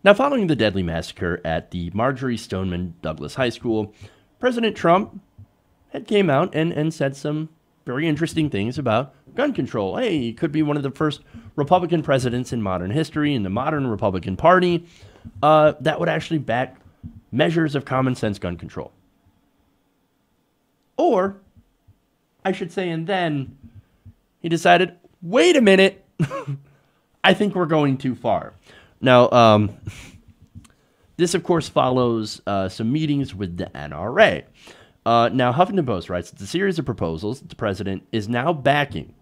Now, following the deadly massacre at the Marjorie Stoneman Douglas High School, President Trump had came out and said some very interesting things about gun control. Hey, he could be one of the first Republican presidents in modern history, in the modern Republican Party, that would actually back measures of common sense gun control. Or, I should say, and then he decided, wait a minute, I think we're going too far. Now, this, of course, follows some meetings with the NRA. Now, Huffington Post writes that the series of proposals that the president is now backing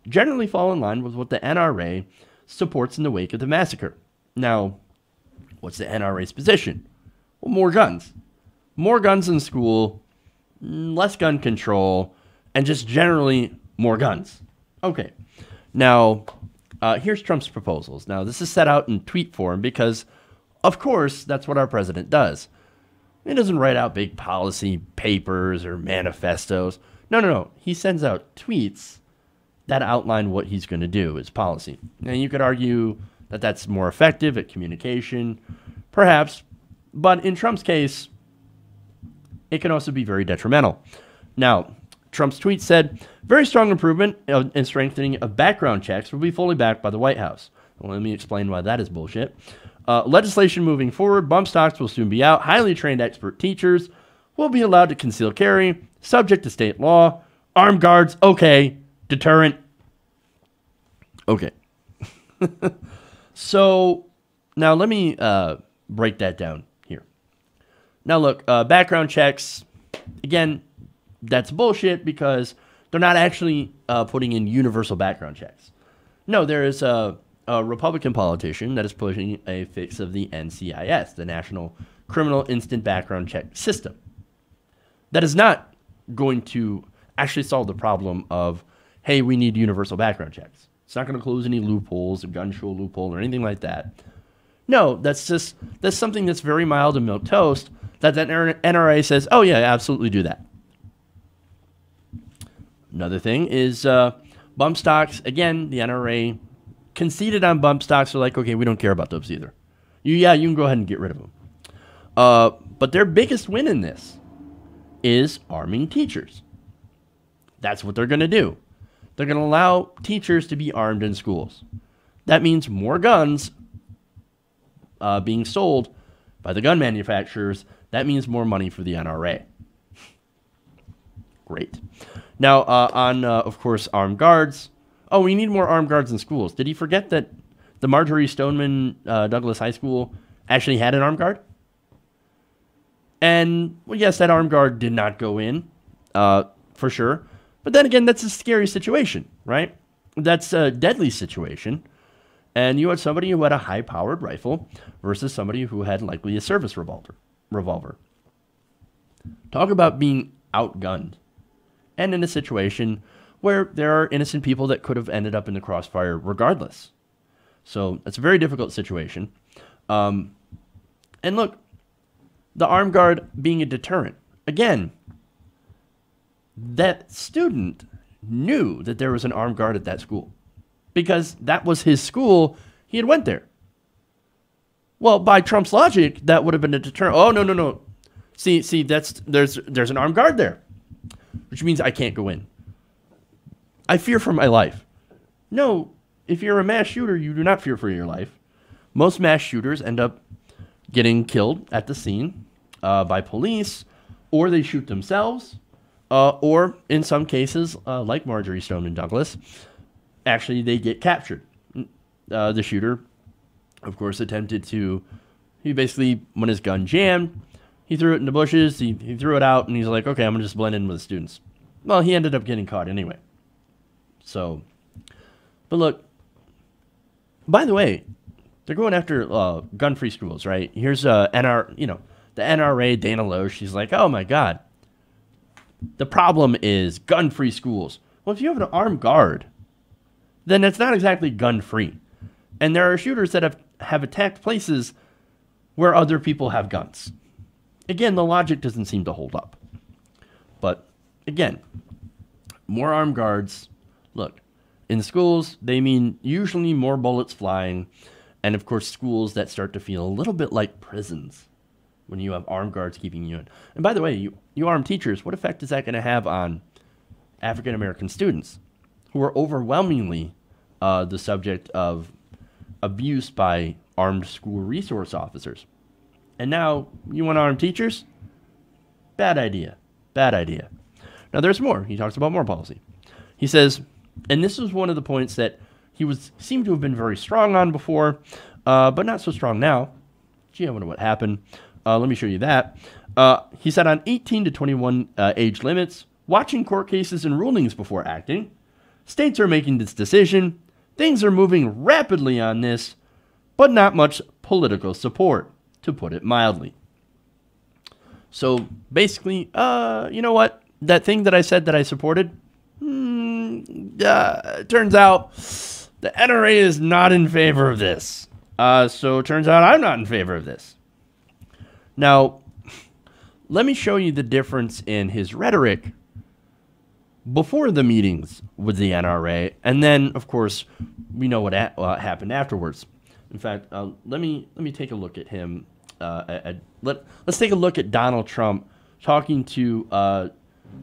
generally fall in line with what the NRA supports in the wake of the massacre. Now, what's the NRA's position? Well, more guns. More guns in school, less gun control, and just generally more guns. Okay. Now, here's Trump's proposals. Now, this is set out in tweet form because, of course, that's what our president does. He doesn't write out big policy papers or manifestos. No. He sends out tweets that outline what he's going to do, his policy. And you could argue that that's more effective at communication, perhaps. But in Trump's case, it can also be very detrimental. Now, Trump's tweet said, very strong improvement in strengthening of background checks will be fully backed by the White House. Well, let me explain why that is bullshit. Legislation moving forward, bump stocks will soon be out. Highly trained expert teachers will be allowed to conceal carry, subject to state law. Armed guards, okay. Deterrent, okay. So, now let me break that down here. Now look, background checks, again, that's bullshit because they're not actually putting in universal background checks. No, there is a Republican politician that is pushing a fix of the NCIS, the National Criminal Instant Background Check System. That is not going to actually solve the problem of, hey, we need universal background checks. It's not going to close any loopholes, a gun show loophole, or anything like that. No, that's something that's very mild and milquetoast that NRA says, oh yeah, absolutely do that. Another thing is bump stocks. Again, the NRA conceded on bump stocks. They're like, okay, we don't care about those either. You can go ahead and get rid of them. But their biggest win in this is arming teachers. That's what they're going to do. They're going to allow teachers to be armed in schools. That means more guns being sold by the gun manufacturers. That means more money for the NRA. Great. Now, of course, armed guards. Oh, we need more armed guards in schools. Did he forget that the Marjorie Stoneman Douglas High School actually had an armed guard? And, well, yes, that armed guard did not go in, for sure. But then again, that's a scary situation, right? That's a deadly situation. And you had somebody who had a high-powered rifle versus somebody who had likely a service revolver. Talk about being outgunned. And in a situation where there are innocent people that could have ended up in the crossfire regardless. So it's a very difficult situation. And look, the armed guard being a deterrent. Again, that student knew that there was an armed guard at that school because that was his school. He had went there. Well, by Trump's logic, that would have been a deterrent. Oh, no. See, there's an armed guard there, which means I can't go in. I fear for my life. No, if you're a mass shooter, you do not fear for your life. Most mass shooters end up getting killed at the scene by police, or they shoot themselves, or in some cases, like Marjorie Stoneman Douglas, actually they get captured. The shooter, of course, attempted to, he basically, when his gun jammed, he threw it in the bushes, he threw it out, and he's like, okay, I'm going to just blend in with the students. Well, he ended up getting caught anyway. So, but look, by the way, they're going after gun-free schools, right? Here's the NRA, Dana Loesch. She's like, oh my God, the problem is gun-free schools. Well, if you have an armed guard, then it's not exactly gun-free. And there are shooters that have attacked places where other people have guns. Again, the logic doesn't seem to hold up. But again, more armed guards. Look, in schools, they mean usually more bullets flying And of course, schools that start to feel a little bit like prisons when you have armed guards keeping you in. And by the way, you armed teachers, what effect is that going to have on African American students who are overwhelmingly the subject of abuse by armed school resource officers? And now you want to arm teachers? Bad idea. Bad idea. Now there's more. He talks about more policy. He says, and this was one of the points that he seemed to have been very strong on before, but not so strong now. Gee, I wonder what happened. Let me show you that. He said on 18 to 21 age limits, watching court cases and rulings before acting. States are making this decision. Things are moving rapidly on this, but not much political support, to put it mildly. So basically, you know what? That thing that I said that I supported, turns out the NRA is not in favor of this. So it turns out I'm not in favor of this. Now, let me show you the difference in his rhetoric before the meetings with the NRA, and then, of course, we know what happened afterwards. In fact, let me take a look at him. Let's take a look at Donald Trump talking to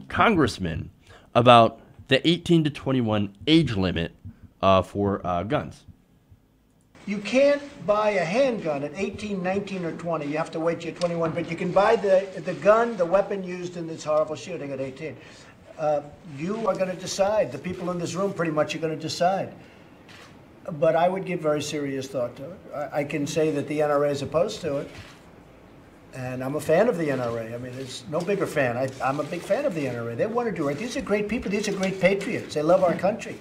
congressmen about the 18 to 21 age limit for guns. You can't buy a handgun at 18, 19, or 20. You have to wait till you're 21. But you can buy the gun, the weapon used in this horrible shooting at 18. You are going to decide. The people in this room pretty much are going to decide. But I would give very serious thought to it. I can say that the NRA is opposed to it. And I'm a fan of the NRA. I mean, there's no bigger fan. I'm a big fan of the NRA. They want to do right. These are great people. These are great patriots. They love our country.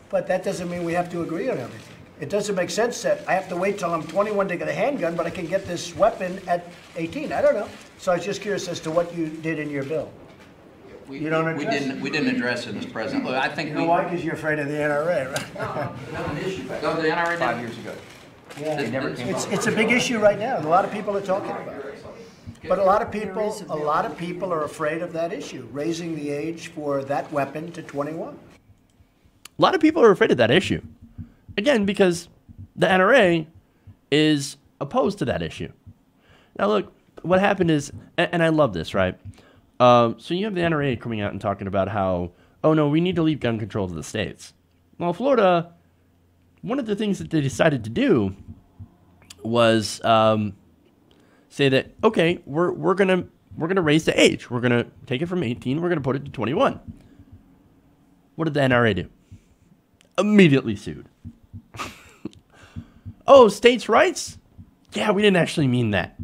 But that doesn't mean we have to agree on everything. It doesn't make sense that I have to wait till I'm 21 to get a handgun, but I can get this weapon at 18. I don't know. So I was just curious as to what you did in your bill. We didn't address it as president. Look, I think you know why? Because you're afraid of the NRA, right? No, the NRA 5 years ago. Yeah. It's a big issue right now. A lot of people are talking about it. But a lot of people are afraid of that issue, raising the age for that weapon to 21. A lot of people are afraid of that issue. Again, because the NRA is opposed to that issue. Now, look, what happened is, and I love this, right? So you have the NRA coming out and talking about how, oh, no, we need to leave gun control to the states. Well, Florida, one of the things that they decided to do was say that, okay, we're gonna raise the age. We're gonna take it from 18. We're gonna put it to 21. What did the NRA do? Immediately sued. Oh, states' rights? Yeah, we didn't actually mean that.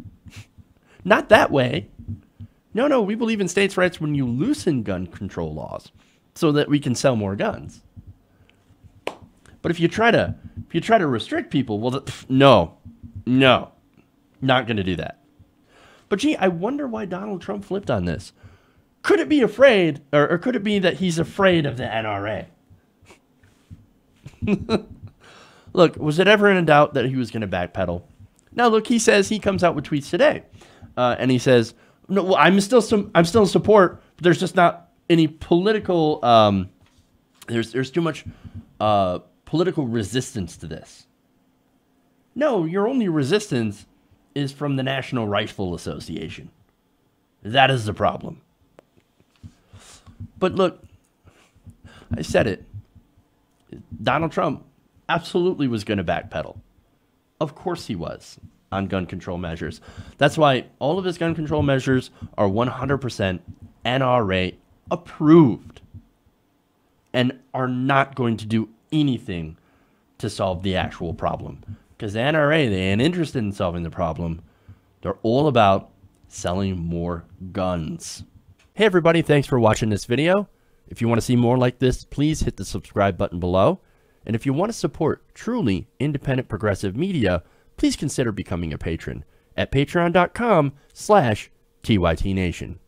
Not that way. No, we believe in states' rights when you loosen gun control laws so that we can sell more guns. But if you try to restrict people, well, no, not going to do that. But gee, I wonder why Donald Trump flipped on this. Could it be afraid, or could it be that he's afraid of the NRA? Look, was it ever in doubt that he was going to backpedal? Now, look, he says, he comes out with tweets today, and he says, no, well, I'm still in support, but there's just not any political. There's too much political resistance to this. No, your only resistance is from the National Rifle Association. That is the problem. But look, I said it. Donald Trump absolutely was going to backpedal. Of course he was on gun control measures. That's why all of his gun control measures are 100% NRA approved and are not going to do anything to solve the actual problem. Because the NRA, they ain't interested in solving the problem. They're all about selling more guns. Hey everybody, thanks for watching this video. If you want to see more like this, please hit the subscribe button below. And if you want to support truly independent progressive media, please consider becoming a patron at patreon.com/TYTNation.